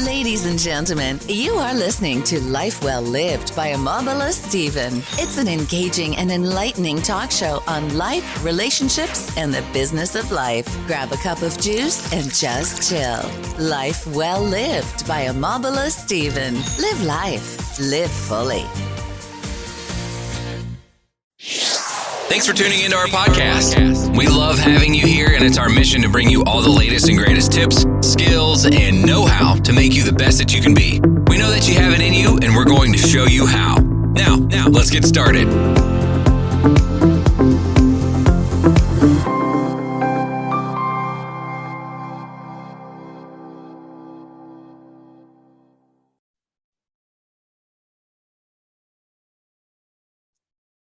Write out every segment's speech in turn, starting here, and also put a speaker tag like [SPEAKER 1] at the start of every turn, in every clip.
[SPEAKER 1] Ladies and gentlemen, you are listening to Life Well Lived by Omobola Stephen. It's an engaging and enlightening talk show on life, relationships, and the business of life. Grab a cup of juice and just chill. Life Well Lived by Omobola Stephen. Live life. Live fully.
[SPEAKER 2] Thanks for tuning into our podcast. We love having you here, and it's our mission to bring you all the latest and greatest tips, skills, and know-how to make you the best that you can be. We know that you have it in you, and we're going to show you how. Now, let's get started.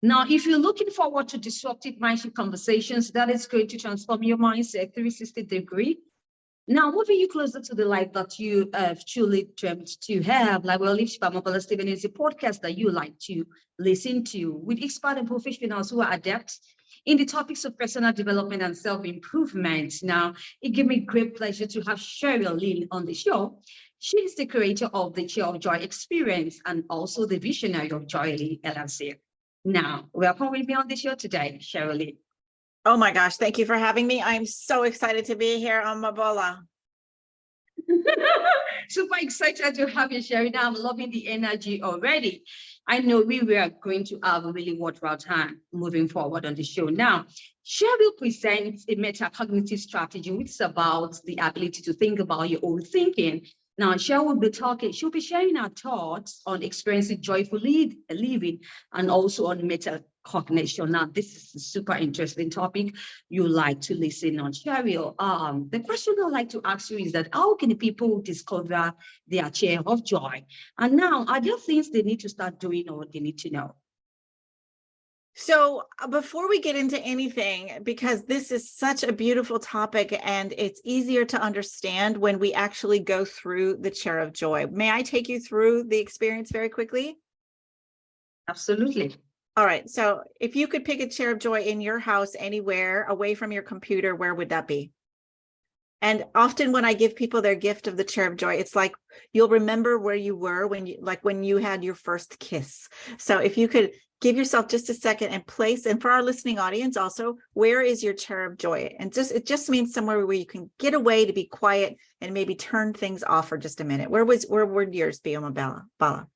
[SPEAKER 3] Now, if you're looking forward to disruptive mindset conversations, that is going to transform your mindset 360 degree. Now, moving you closer to the life that you have truly dreamt to have, Life Well Lived by Omobola Stephen is a podcast that you like to listen to with expert and professionals who are adept in the topics of personal development and self-improvement. Now, it gives me great pleasure to have Sheryl Lynn on the show. She is the creator of the Chair of Joy experience and also the visionary of JOYELY LLC. Now, welcome with me on the show today, Sheryl Lynn.
[SPEAKER 4] Oh my gosh, thank you for having me. I'm so excited to be here on Omobola.
[SPEAKER 3] Super excited to have you, Sheryl. Now, I'm loving the energy already. I know we were going to have a really worthwhile time moving forward on the show. Now, Sheryl presents a metacognitive strategy, which is about the ability to think about your own thinking. Now, she'll be sharing her thoughts on experiencing joyful living and also on metacognition. Now, this is a super interesting topic you like to listen on, Sheryl. The question I'd like to ask you is that how can people discover their chair of joy? And now, are there things they need to start doing or they need to know?
[SPEAKER 4] So before we get into anything, because this is such a beautiful topic and it's easier to understand when we actually go through the chair of joy. May I take you through the experience very quickly?
[SPEAKER 3] Absolutely.
[SPEAKER 4] All right. So if you could pick a chair of joy in your house anywhere away from your computer, where would that be? And often when I give people their gift of the chair of joy, it's like you'll remember where you were when you had your first kiss. So if you could give yourself just a second and place, and for our listening audience also, where is your chair of joy? And it just means somewhere where you can get away to be quiet and maybe turn things off for just a minute. Where would yours be, Omobola?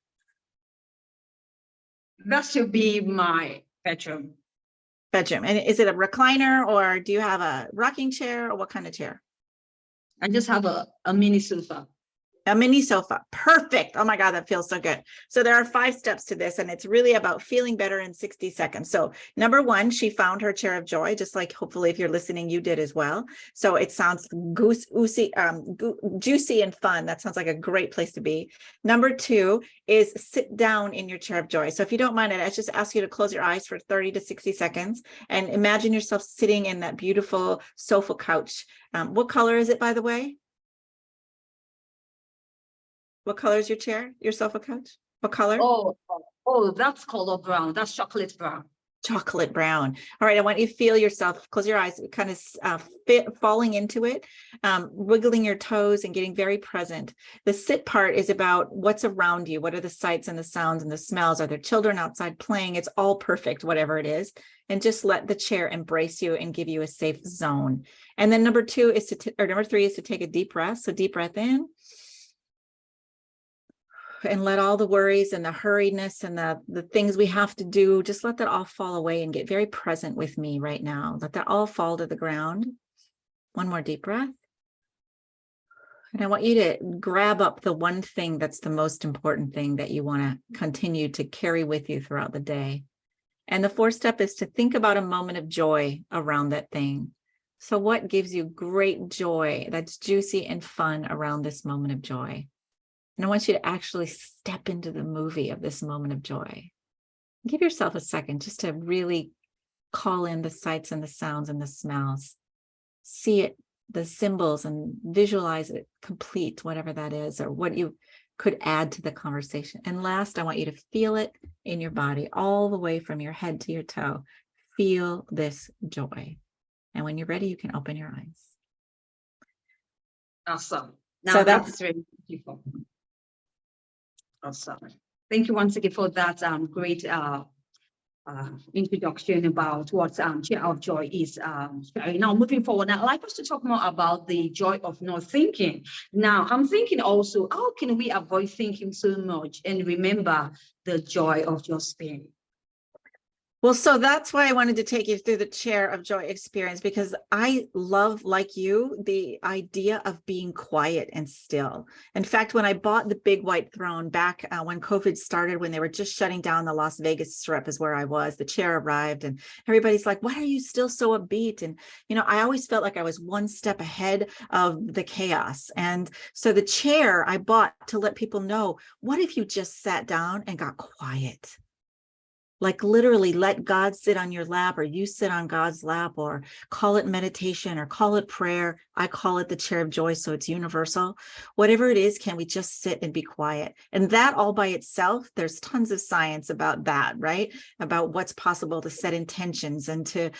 [SPEAKER 3] That should be my bedroom.
[SPEAKER 4] Bedroom. And is it a recliner or do you have a rocking chair or what kind of chair?
[SPEAKER 3] I just have a mini sofa.
[SPEAKER 4] A mini sofa. Perfect. Oh my God, that feels so good. So there are 5 steps to this, and it's really about feeling better in 60 seconds. So number 1, she found her chair of joy, just like hopefully if you're listening, you did as well. So it sounds juicy and fun. That sounds like a great place to be. Number 2 is sit down in your chair of joy. So if you don't mind it, I just ask you to close your eyes for 30 to 60 seconds and imagine yourself sitting in that beautiful sofa couch. What color is it, by the way? What color is your chair, your sofa couch? What color?
[SPEAKER 3] Oh, that's color brown. That's chocolate brown.
[SPEAKER 4] Chocolate brown. All right. I want you to feel yourself, close your eyes, kind of falling into it, wiggling your toes and getting very present. The sit part is about what's around you. What are the sights and the sounds and the smells? Are there children outside playing? It's all perfect, whatever it is. And just let the chair embrace you and give you a safe zone. And then number 3 is to take a deep breath. So deep breath in. And let all the worries and the hurriedness and the things we have to do, just let that all fall away and get very present with me right now. Let that all fall to the ground. One more deep breath. And I want you to grab up the one thing that's the most important thing that you want to continue to carry with you throughout the day. And the 4th step is to think about a moment of joy around that thing. So what gives you great joy that's juicy and fun around this moment of joy? And I want you to actually step into the movie of this moment of joy. Give yourself a second just to really call in the sights and the sounds and the smells. See it, the symbols, and visualize it complete, whatever that is, or what you could add to the conversation. And last, I want you to feel it in your body, all the way from your head to your toe. Feel this joy. And when you're ready, you can open your eyes.
[SPEAKER 3] Awesome. Now that's very beautiful. Awesome. Thank you once again for that great introduction about what Chair of Joy is sharing. Now, moving forward, I'd like us to talk more about the joy of not thinking. Now, I'm thinking also, how can we avoid thinking so much and remember the joy of just being?
[SPEAKER 4] Well, so that's why I wanted to take you through the Chair of Joy experience, because I love, like you, the idea of being quiet and still. In fact, when I bought the big white throne back when COVID started, when they were just shutting down the Las Vegas Strip is where I was, the chair arrived and everybody's like, why are you still so upbeat? And, you know, I always felt like I was one step ahead of the chaos. And so the chair I bought to let people know, what if you just sat down and got quiet? Like literally let God sit on your lap, or you sit on God's lap, or call it meditation or call it prayer. I call it the Chair of Joy, so it's universal. Whatever it is, can we just sit and be quiet? And that all by itself, there's tons of science about that, right? About what's possible to set intentions and to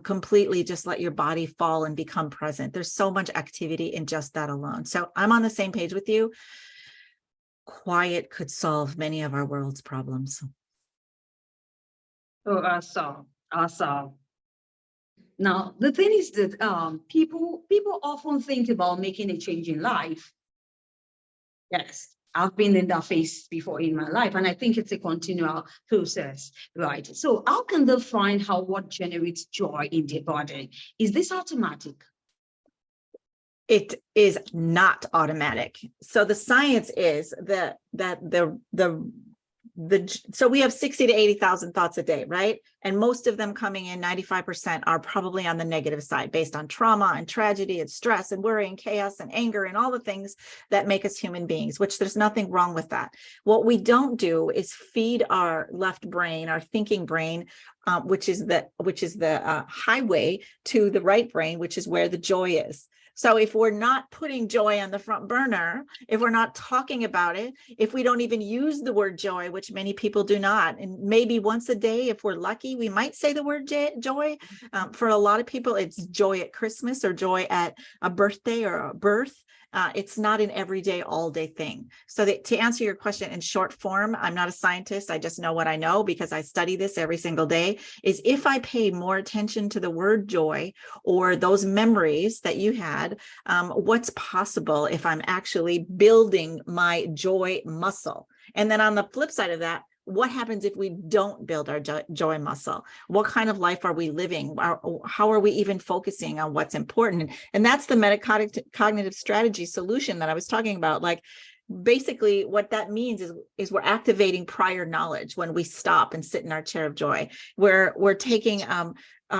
[SPEAKER 4] completely just let your body fall and become present. There's so much activity in just that alone. So I'm on the same page with you. Quiet could solve many of our world's problems.
[SPEAKER 3] Oh, awesome. Now, the thing is that people often think about making a change in life. Yes, I've been in that phase before in my life, and I think it's a continual process, right? So how can they find what generates joy in their body? Is this automatic?
[SPEAKER 4] It is not automatic. So the science is so we have 60 to 80,000 thoughts a day, right? And most of them coming in, 95% are probably on the negative side based on trauma and tragedy and stress and worry and chaos and anger and all the things that make us human beings, which there's nothing wrong with that. What we don't do is feed our left brain, our thinking brain, which is the highway to the right brain, which is where the joy is. So if we're not putting joy on the front burner, if we're not talking about it, if we don't even use the word joy, which many people do not, and maybe once a day, if we're lucky, we might say the word joy. For a lot of people, it's joy at Christmas or joy at a birthday or a birth. It's not an everyday, all day thing. So to answer your question in short form, I'm not a scientist. I just know what I know because I study this every single day, is if I pay more attention to the word joy or those memories that you had, what's possible if I'm actually building my joy muscle? And then on the flip side of that, what happens if we don't build our joy muscle? What kind of life are we living? How are we even focusing on what's important? And that's the metacognitive strategy solution that I was talking about. Like, basically what that means is we're activating prior knowledge when we stop and sit in our chair of joy. We're taking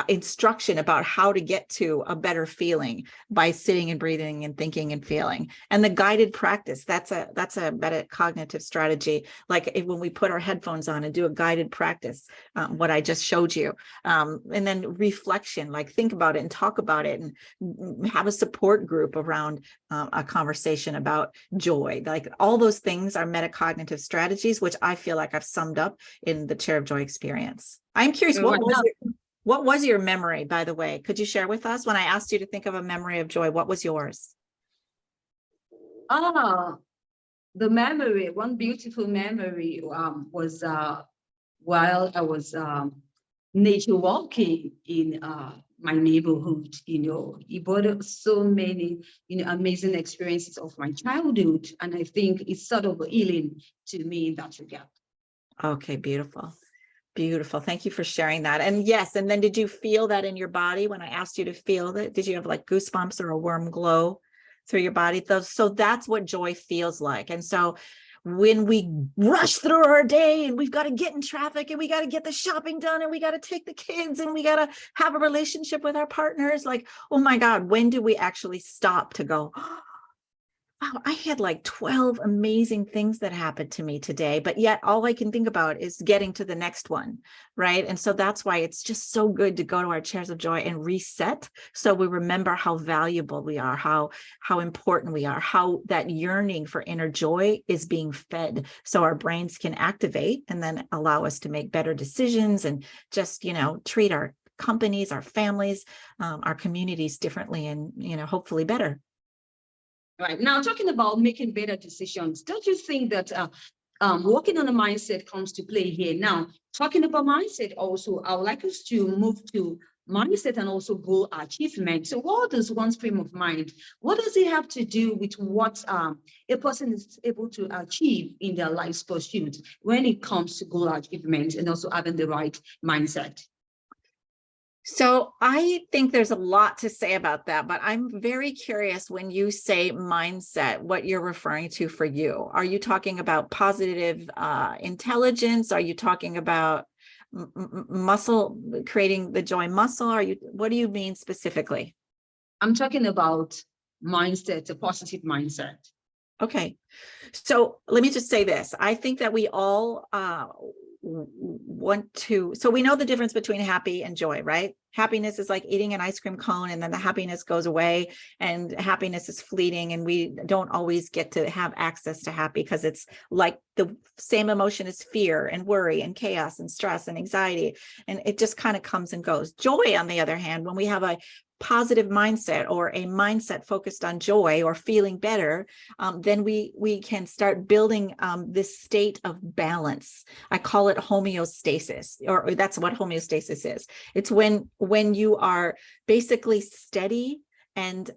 [SPEAKER 4] instruction about how to get to a better feeling by sitting and breathing and thinking and feeling. And the guided practice, that's a metacognitive strategy. Like when we put our headphones on and do a guided practice, what I just showed you. And then reflection, like think about it and talk about it and have a support group around a conversation about joy. Like all those things are metacognitive strategies, which I feel like I've summed up in the Chair of Joy experience. I'm curious, what was your memory, by the way? Could you share with us when I asked you to think of a memory of joy? What was yours?
[SPEAKER 3] The memory, one beautiful memory was while I was nature walking in my neighborhood. It brought so many amazing experiences of my childhood, and I think it's sort of healing to me in that regard.
[SPEAKER 4] Okay, beautiful. Beautiful. Thank you for sharing that. And yes, and then did you feel that in your body when I asked you to feel that? Did you have like goosebumps or a warm glow through your body? So that's what joy feels like. And so when we rush through our day and we've got to get in traffic and we got to get the shopping done and we got to take the kids and we got to have a relationship with our partners, like, oh my God, when do we actually stop to go, wow, I had like 12 amazing things that happened to me today, but yet all I can think about is getting to the next one, right? And so that's why it's just so good to go to our chairs of joy and reset, so we remember how valuable we are, how important we are, how that yearning for inner joy is being fed, so our brains can activate and then allow us to make better decisions and just, treat our companies, our families, our communities differently and, hopefully better.
[SPEAKER 3] Right now, talking about making better decisions, don't you think that working on a mindset comes to play here? Now, talking about mindset also, I would like us to move to mindset and also goal achievement. So what does one's frame of mind, what does it have to do with what a person is able to achieve in their life's pursuit when it comes to goal achievement and also having the right mindset?
[SPEAKER 4] So I think there's a lot to say about that, but I'm very curious when you say mindset, what you're referring to for you. Are you talking about positive intelligence? Are you talking about muscle, creating the joy muscle? What do you mean specifically?
[SPEAKER 3] I'm talking about mindset, a positive mindset.
[SPEAKER 4] Okay. So let me just say this. I think that we all want to, so we know the difference between happy and joy, right? Happiness is like eating an ice cream cone and then the happiness goes away, and happiness is fleeting, and we don't always get to have access to happy because it's like the same emotion as fear and worry and chaos and stress and anxiety, and it just kind of comes and goes. Joy, on the other hand, when we have a positive mindset or a mindset focused on joy or feeling better, then we can start building this state of balance. I call it homeostasis, or that's what homeostasis is. It's when you are basically steady and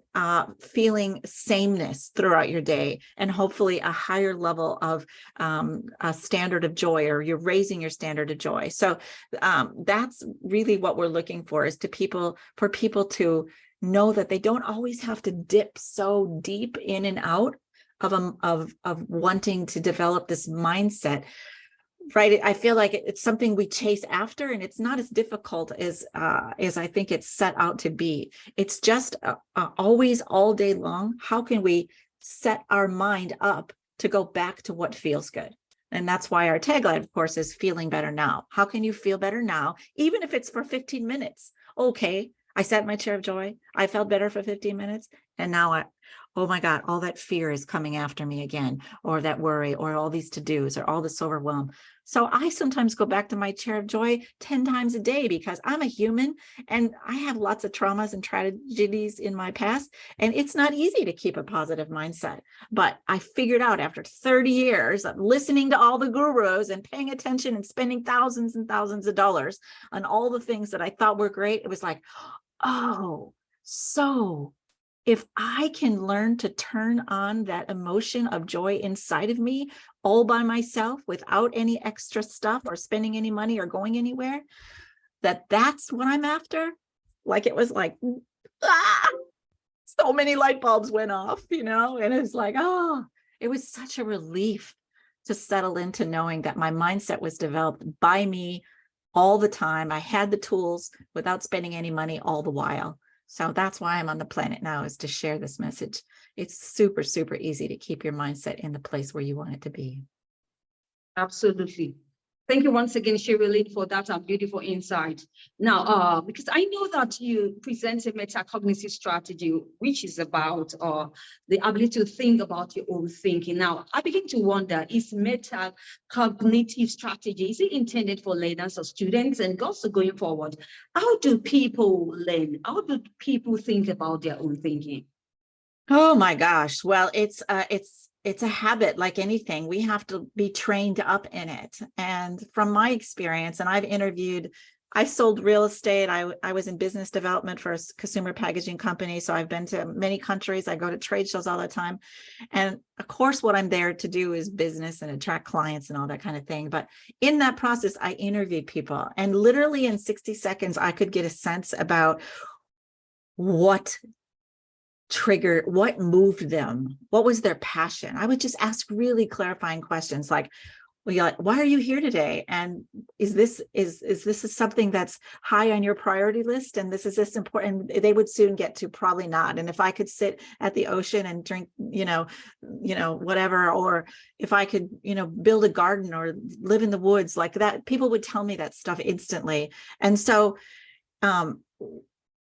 [SPEAKER 4] feeling sameness throughout your day, and hopefully a higher level of a standard of joy, or you're raising your standard of joy. So that's really what we're looking for, is for people to know that they don't always have to dip so deep in and out of wanting to develop this mindset. Right. I feel like it's something we chase after, and it's not as difficult as I think it's set out to be. It's just always, all day long, how can we set our mind up to go back to what feels good? And that's why our tagline, of course, is feeling better now. How can you feel better now, even if it's for 15 minutes? Okay, I sat in my chair of joy. I felt better for 15 minutes. And now oh my God, all that fear is coming after me again, or that worry, or all these to-dos, or all this overwhelm. So I sometimes go back to my chair of joy 10 times a day, because I'm a human and I have lots of traumas and tragedies in my past. And it's not easy to keep a positive mindset. But I figured out, after 30 years of listening to all the gurus and paying attention and spending thousands and thousands of dollars on all the things that I thought were great, it was like, oh, so if I can learn to turn on that emotion of joy inside of me all by myself without any extra stuff or spending any money or going anywhere, that's what I'm after. Like, it was like, so many light bulbs went off, and it's like, oh, it was such a relief to settle into knowing that my mindset was developed by me all the time. I had the tools without spending any money all the while. So that's why I'm on the planet now, is to share this message. It's super, super easy to keep your mindset in the place where you want it to be.
[SPEAKER 3] Absolutely. Thank you once again, Sheryl Lynn, for that beautiful insight. Now, because I know that you present a metacognitive strategy, which is about the ability to think about your own thinking. Now, I begin to wonder, is metacognitive strategy, is it intended for learners or students? And also going forward, how do people learn? How do people think about their own thinking?
[SPEAKER 4] Oh my gosh. Well, it's a habit like anything. We have to be trained up in it. And from my experience, and I sold real estate. I was in business development for a consumer packaging company. So I've been to many countries. I go to trade shows all the time. And of course, what I'm there to do is business and attract clients and all that kind of thing. But in that process, I interviewed people, and literally in 60 seconds, I could get a sense about what moved them, what was their passion. I would just ask really clarifying questions like, well, why are you here today? And is this something that's high on your priority list? And is this important? And they would soon get to probably not. And if I could sit at the ocean and drink, whatever, or if I could, build a garden or live in the woods like that, people would tell me that stuff instantly. And so,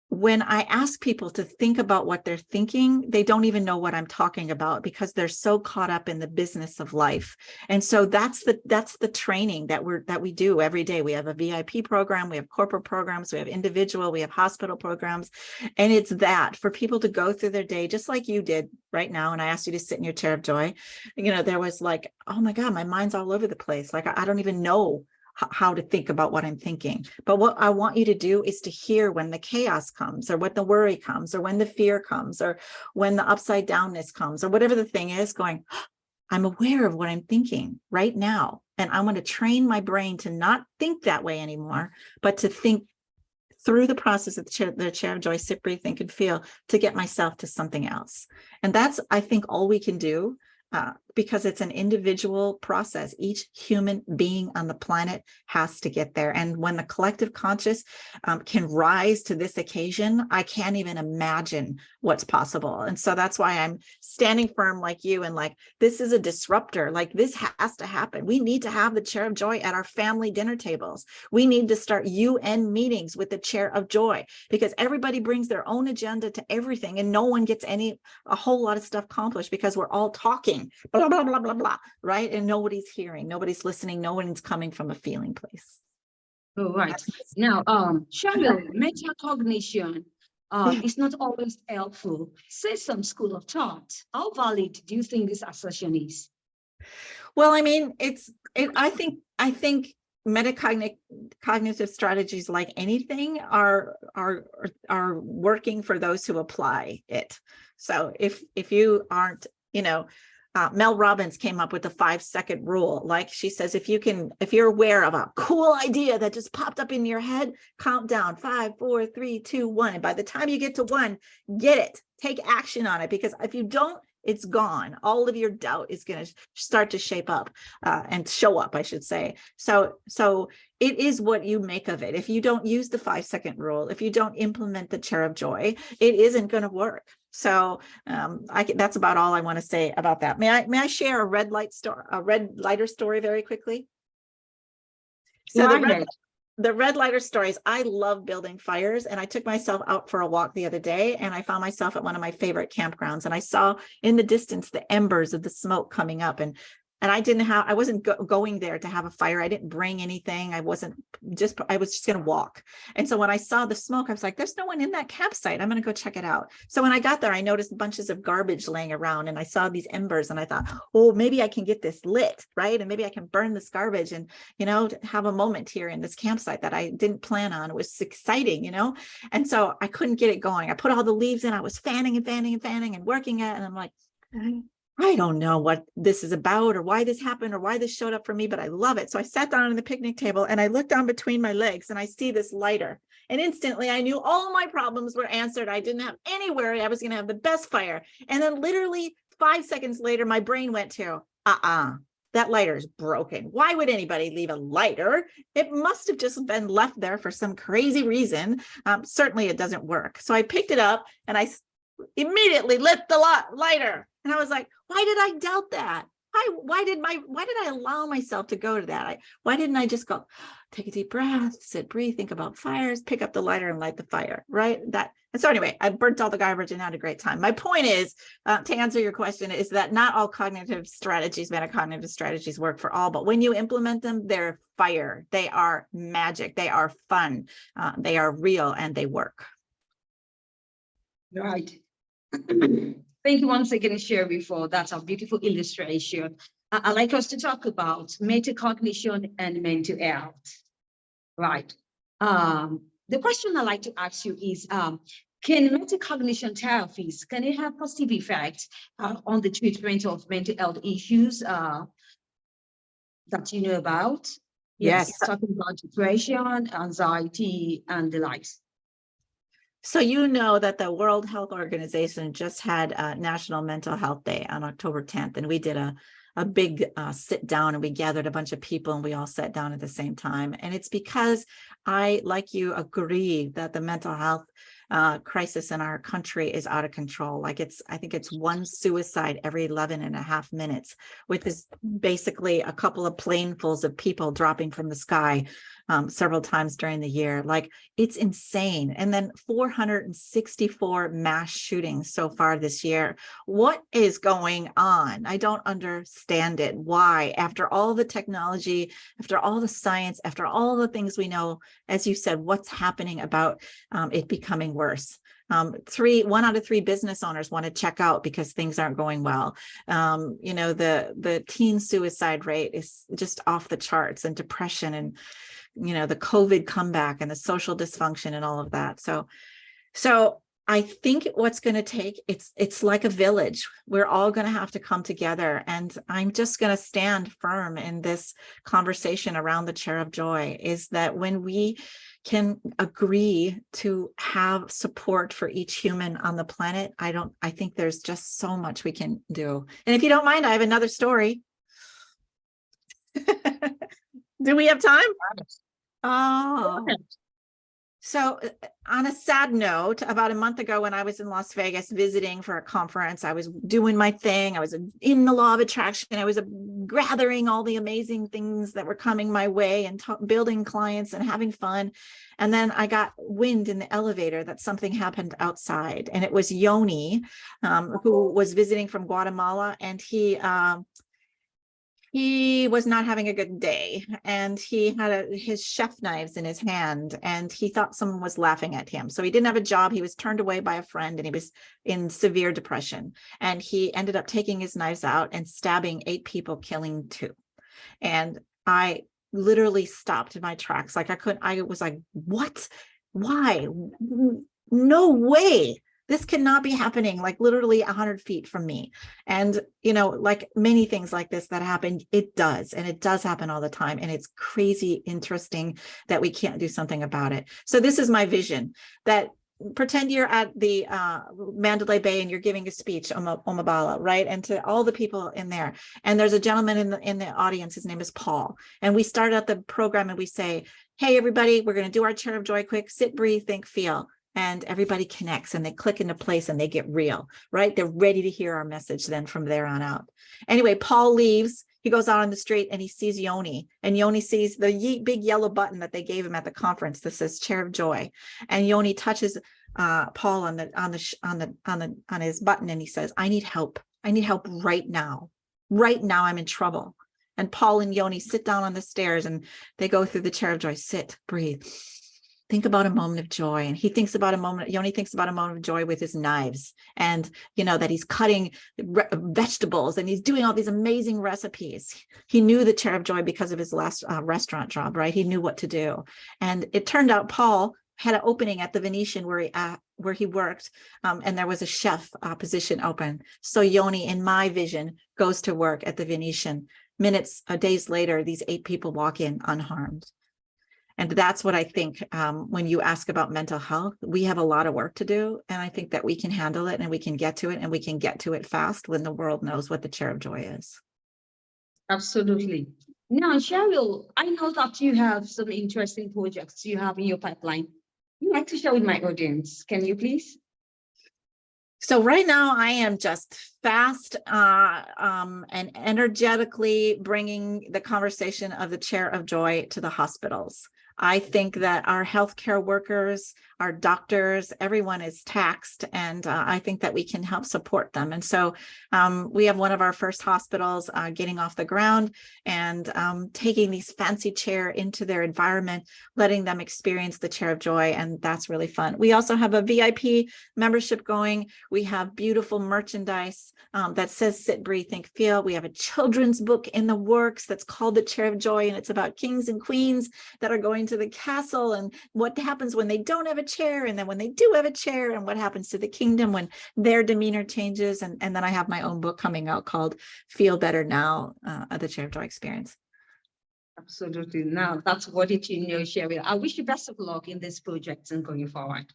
[SPEAKER 4] when I ask people to think about what they're thinking, they don't even know what I'm talking about because they're so caught up in the business of life. And so that's the training that we do every day. We have a VIP program, we have corporate programs, we have individual, we have hospital programs. And it's that for people to go through their day, just like you did right now. And I asked you to sit in your chair of joy. There was like, oh my God, my mind's all over the place. Like, I don't even know how to think about what I'm thinking. But what I want you to do is to hear when the chaos comes, or when the worry comes, or when the fear comes, or when the upside downness comes, or whatever the thing is, going, I'm aware of what I'm thinking right now. And I'm going to train my brain to not think that way anymore, but to think through the process of the chair of joy, sit, breathe, think, and feel, to get myself to something else. And that's, I think, all we can do. Because it's an individual process. Each human being on the planet has to get there. And when the collective conscious can rise to this occasion, I can't even imagine what's possible. And so that's why I'm standing firm like you, and like, this is a disruptor. Like, this has to happen. We need to have the chair of joy at our family dinner tables. We need to start UN meetings with the chair of joy, because everybody brings their own agenda to everything, and no one gets a whole lot of stuff accomplished because we're all talking. Blah, blah, blah, blah, blah, right? And nobody's hearing, nobody's listening, no one's coming from a feeling place.
[SPEAKER 3] All right. Now, Sheryl, metacognition is not always helpful. Say some school of thought. How valid do you think this assertion is?
[SPEAKER 4] Well, I mean, I think metacognitive strategies, like anything, are working for those who apply it. So if you aren't, Mel Robbins came up with the 5-second rule. Like she says, if you're aware of a cool idea that just popped up in your head, count down 5, 4, 3, 2, 1. And by the time you get to 1, get it, take action on it. Because if you don't, it's gone. All of your doubt is going to start to shape up and show up, I should say. So it is what you make of it. If you don't use the 5-second rule, if you don't implement the chair of joy, it isn't going to work. So that's about all I want to say about that. May I share a red lighter story very quickly? So the red lighter stories, I love building fires, and I took myself out for a walk the other day, and I found myself at one of my favorite campgrounds, and I saw in the distance the embers of the smoke coming up, and I wasn't going there to have a fire. I didn't bring anything. I was just going to walk. And so when I saw the smoke, I was like, there's no one in that campsite. I'm going to go check it out. So when I got there, I noticed bunches of garbage laying around, and I saw these embers, and I thought, oh, maybe I can get this lit, right? And maybe I can burn this garbage and, have a moment here in this campsite that I didn't plan on. It was exciting, And so I couldn't get it going. I put all the leaves in. I was fanning and fanning and fanning and working it. And I'm like, I don't know what this is about, or why this happened, or why this showed up for me, but I love it. So I sat down on the picnic table, and I looked down between my legs, and I see this lighter. And instantly I knew all my problems were answered. I didn't have any worry. I was going to have the best fire. And then literally 5 seconds later, my brain went to, that lighter is broken. Why would anybody leave a lighter? It must have just been left there for some crazy reason. Certainly it doesn't work. So I picked it up, and I immediately lit the lighter. And I was like, why did I doubt that? Why did I allow myself to go to that? Why didn't I just go, take a deep breath, sit, breathe, think about fires, pick up the lighter and light the fire, right? And so anyway, I burnt all the garbage and had a great time. My point is, to answer your question, is that not all metacognitive strategies work for all, but when you implement them, they're fire. They are magic. They are fun. They are real, and they work.
[SPEAKER 3] Right. Thank you once again, Sheryl, for that beautiful illustration. I'd like us to talk about metacognition and mental health. Right. The question I'd like to ask you is, can metacognition therapies, can it have positive effects on the treatment of mental health issues that you know about?
[SPEAKER 4] Yes.
[SPEAKER 3] Talking about depression, anxiety, and the likes.
[SPEAKER 4] So you know that the World Health Organization just had National Mental Health Day on October 10th, and we did a big sit down, and we gathered a bunch of people, and we all sat down at the same time. And it's because I, like you, agree that the mental health crisis in our country is out of control. I think it's one suicide every 11.5 minutes, which is basically a couple of planefuls of people dropping from the sky several times during the year. Like, it's insane. And then 464 mass shootings so far this year. What is going on? I don't understand it. Why? After all the technology, after all the science, after all the things we know, as you said, what's happening about it becoming worse? 1 out of 3 business owners want to check out because things aren't going well. The teen suicide rate is just off the charts, and depression, and the COVID comeback, and the social dysfunction, and all of that. So I think what's going to take, it's like a village. We're all going to have to come together, and I'm just going to stand firm in this conversation around the chair of joy, is that when we can agree to have support for each human on the planet, I think there's just so much we can do. And if you don't mind, I have another story. Do we have time? Oh. So on a sad note, about a month ago when I was in Las Vegas visiting for a conference, I was doing my thing. I was in the law of attraction. I was gathering all the amazing things that were coming my way and building clients and having fun. And then I got wind in the elevator that something happened outside. And it was Yoni, who was visiting from Guatemala. And he was not having a good day, and he had his chef knives in his hand, and he thought someone was laughing at him. So he didn't have a job. He was turned away by a friend, and he was in severe depression. And he ended up taking his knives out and stabbing 8 people, killing 2. And I literally stopped in my tracks. I was like, what? Why? No way. This cannot be happening, like literally 100 feet from me. And, like many things like this that happen, it does. And it does happen all the time. And it's crazy interesting that we can't do something about it. So this is my vision, that pretend you're at the Mandalay Bay and you're giving a speech, Omobola, right? And to all the people in there. And there's a gentleman in the audience, his name is Paul. And we start out the program and we say, hey, everybody, we're going to do our chair of joy quick, sit, breathe, think, feel. And everybody connects and they click into place and they get real, right? They're ready to hear our message then from there on out. Anyway, Paul leaves. He goes out on the street and he sees Yoni, and Yoni sees the big yellow button that they gave him at the conference that says Chair of Joy. And Yoni touches Paul on his button, and he says, I need help. I need help right now. Right now, I'm in trouble. And Paul and Yoni sit down on the stairs and they go through the Chair of Joy. Sit, breathe. Think about a moment of joy. And Yoni thinks about a moment of joy with his knives, and, that he's cutting vegetables and he's doing all these amazing recipes. He knew the chair of joy because of his last restaurant job, right? He knew what to do. And it turned out Paul had an opening at the Venetian where he worked, and there was a chef position open. So Yoni, in my vision, goes to work at the Venetian. Days later, these 8 people walk in unharmed. And that's what I think, when you ask about mental health, we have a lot of work to do. And I think that we can handle it, and we can get to it, and we can get to it fast when the world knows what the chair of joy is.
[SPEAKER 3] Absolutely. Now, Sheryl, I know that you have some interesting projects you have in your pipeline. You'd like to share with my audience. Can you please?
[SPEAKER 4] So right now I am just fast and energetically bringing the conversation of the chair of joy to the hospitals. I think that our healthcare workers, our doctors, everyone is taxed, and I think that we can help support them. And so we have one of our first hospitals getting off the ground and taking these fancy chair into their environment, letting them experience the chair of joy, and that's really fun. We also have a VIP membership going. We have beautiful merchandise that says sit, breathe, think, feel. We have a children's book in the works that's called The Chair of Joy, and it's about kings and queens that are going to the castle and what happens when they don't have a chair, and then when they do have a chair, and what happens to the kingdom when their demeanor changes. And then I have my own book coming out called Feel Better Now, The Chair of Joy Experience.
[SPEAKER 3] Absolutely. Now, that's what it you know, Sheryl. I wish you best of luck in this project and going forward.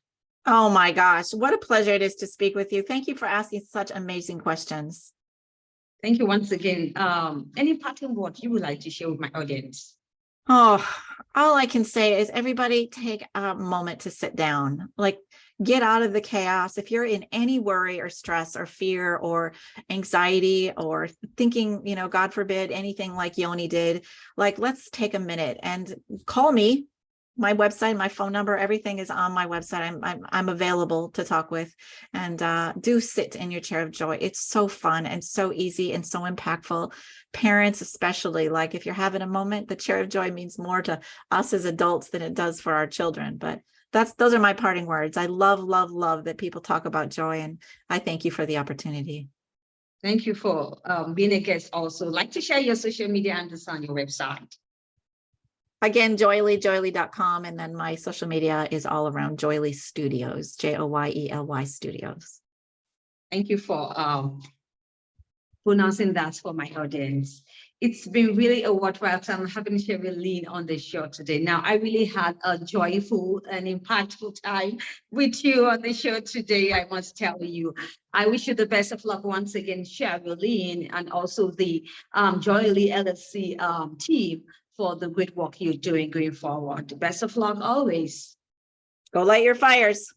[SPEAKER 4] Oh my gosh, what a pleasure it is to speak with you. Thank you for asking such amazing questions.
[SPEAKER 3] Thank you once again. Any parting word you would like to share with my audience?
[SPEAKER 4] Oh, all I can say is everybody take a moment to sit down. Like, get out of the chaos. If you're in any worry or stress or fear or anxiety or thinking, God forbid, anything like Yoni did, like, let's take a minute and call me. My website, my phone number, everything is on my website. I'm available to talk with, and do sit in your chair of joy. It's so fun and so easy and so impactful. Parents, especially, like if you're having a moment, the chair of joy means more to us as adults than it does for our children. But those are my parting words. I love that people talk about joy, and I thank you for the opportunity.
[SPEAKER 3] Thank you for being a guest. Also, like to share your social media handles on your website.
[SPEAKER 4] Again, joyely.com. And then my social media is all around JOYELY Studios, JOYELY Studios.
[SPEAKER 3] Thank you for pronouncing that for my audience. It's been really a worthwhile time having Sheryl Lynn on the show today. Now, I really had a joyful and impactful time with you on the show today, I must tell you. I wish you the best of luck once again, Sheryl Lynn, and also the JOYELY LLC team for the great work you're doing going forward. Best of luck always.
[SPEAKER 4] Go light your fires.